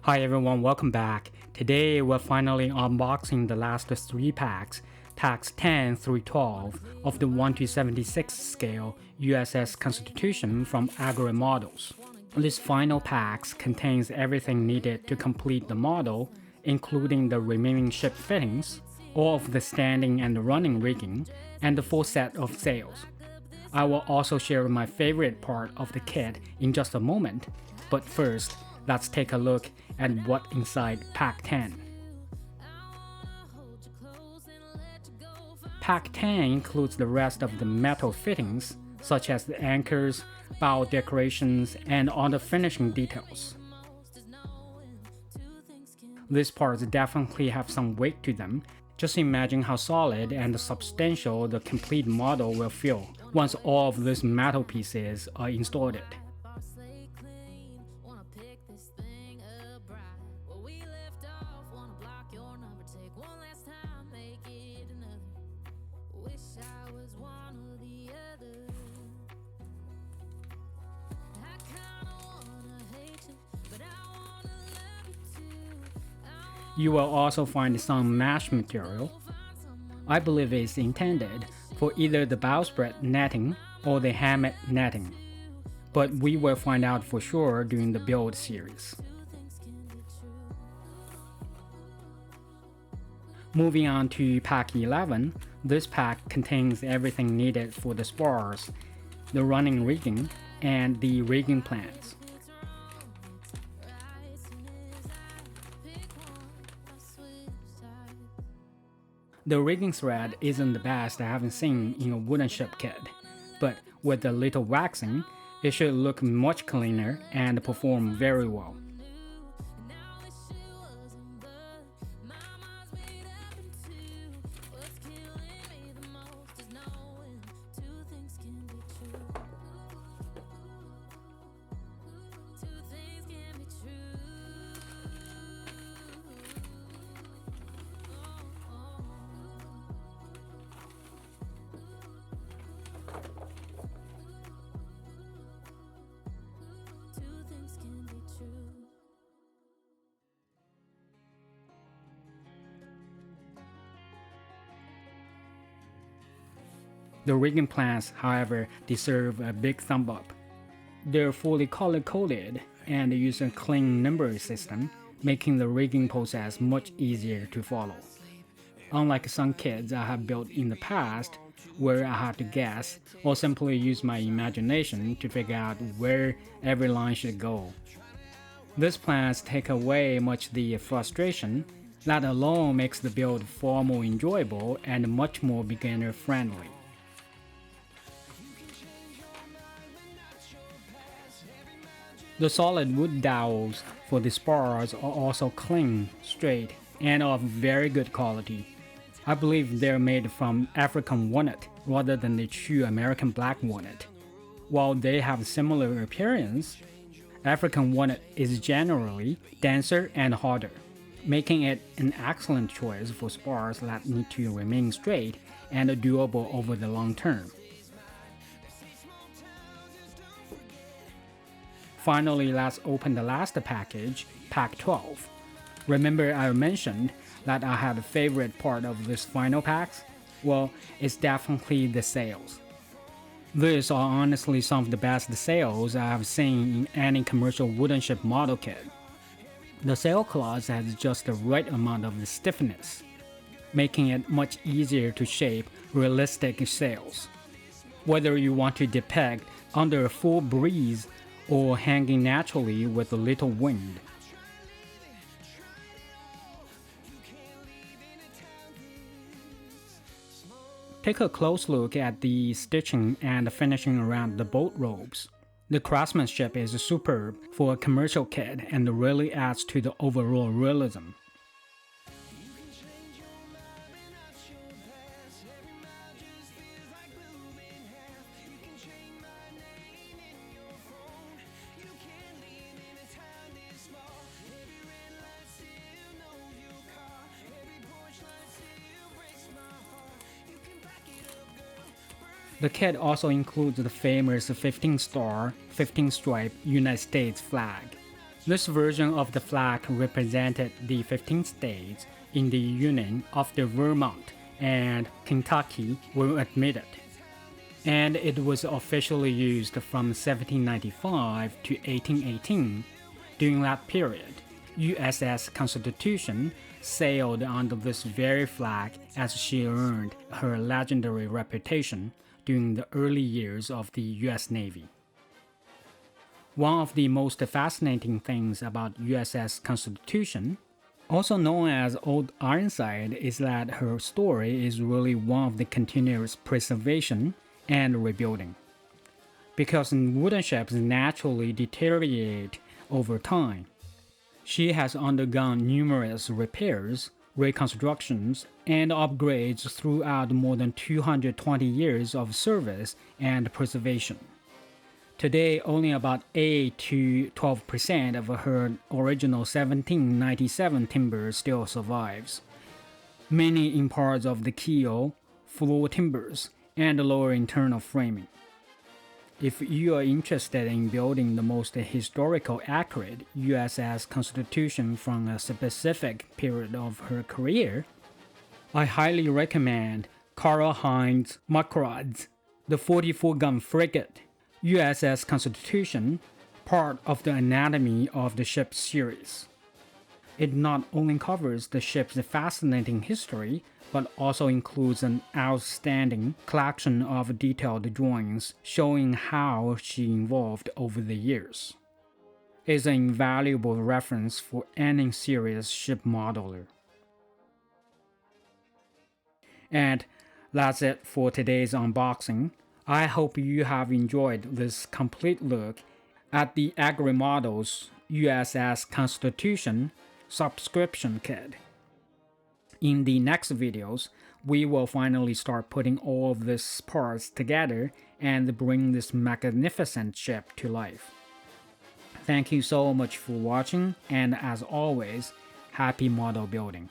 Hi everyone, welcome back. Today we're finally unboxing the last 3 packs, packs 10 through 12 of the 1:76 scale USS Constitution from Agora Models. This final packs contains everything needed to complete the model, including the remaining ship fittings, all of the standing and running rigging, and the full set of sails. I will also share my favorite part of the kit in just a moment, but first, let's take a look at what's inside Pack 10. Pack 10 includes the rest of the metal fittings, such as the anchors, bow decorations, and other finishing details. These parts definitely have some weight to them. Just imagine how solid and substantial the complete model will feel once all of these metal pieces are installed. You will also find some mesh material. I believe it's intended for either the bowsprit netting or the hammock netting, but we will find out for sure during the build series. Moving on to Pack 11, this pack contains everything needed for the spars, the running rigging, and the rigging plans. The rigging thread isn't the best I haven't seen in a wooden ship kit, but with a little waxing, it should look much cleaner and perform very well. The rigging plans, however, deserve a big thumb up. They're fully color-coded and use a clean numbering system, making the rigging process much easier to follow. Unlike some kits I have built in the past, where I had to guess or simply use my imagination to figure out where every line should go. These plans take away much the frustration. That alone makes the build far more enjoyable and much more beginner-friendly. The solid wood dowels for the spars are also clean, straight, and of very good quality. I believe they're made from African walnut rather than the true American black walnut. While they have similar appearance, African walnut is generally denser and harder, making it an excellent choice for spars that need to remain straight and durable over the long term. Finally, let's open the last package, Pack 12. Remember I mentioned that I had a favorite part of this final packs? Well, it's definitely the sails. These are honestly some of the best sails I have seen in any commercial wooden ship model kit. The sail cloth has just the right amount of stiffness, making it much easier to shape realistic sails. Whether you want to depict under a full breeze or hanging naturally with a little wind. Take a close look at the stitching and finishing around the boat ropes. The craftsmanship is superb for a commercial kit and really adds to the overall realism. The kit also includes the famous 15-star, 15-stripe United States flag. This version of the flag represented the 15 states in the Union after Vermont and Kentucky were admitted, and it was officially used from 1795 to 1818. During that period, USS Constitution sailed under this very flag as she earned her legendary reputation during the early years of the US Navy. One of the most fascinating things about USS Constitution, also known as Old Ironside, is that her story is really one of the continuous preservation and rebuilding. Because wooden ships naturally deteriorate over time, she has undergone numerous repairs, reconstructions, and upgrades throughout more than 220 years of service and preservation. Today, only about 8 to 12% of her original 1797 timber still survives, mainly in parts of the keel, floor timbers, and lower internal framing. If you are interested in building the most historical accurate USS Constitution from a specific period of her career, I highly recommend Karl Heinz Marquardt, the 44-gun frigate, USS Constitution, part of the Anatomy of the Ship series. It not only covers the ship's fascinating history, but also includes an outstanding collection of detailed drawings showing how she evolved over the years. It's an invaluable reference for any serious ship modeler. And that's it for today's unboxing. I hope you have enjoyed this complete look at the Agora Models USS Constitution subscription kit. In the next videos, we will finally start putting all of these parts together and bring this magnificent ship to life. Thank you so much for watching, and as always, happy model building.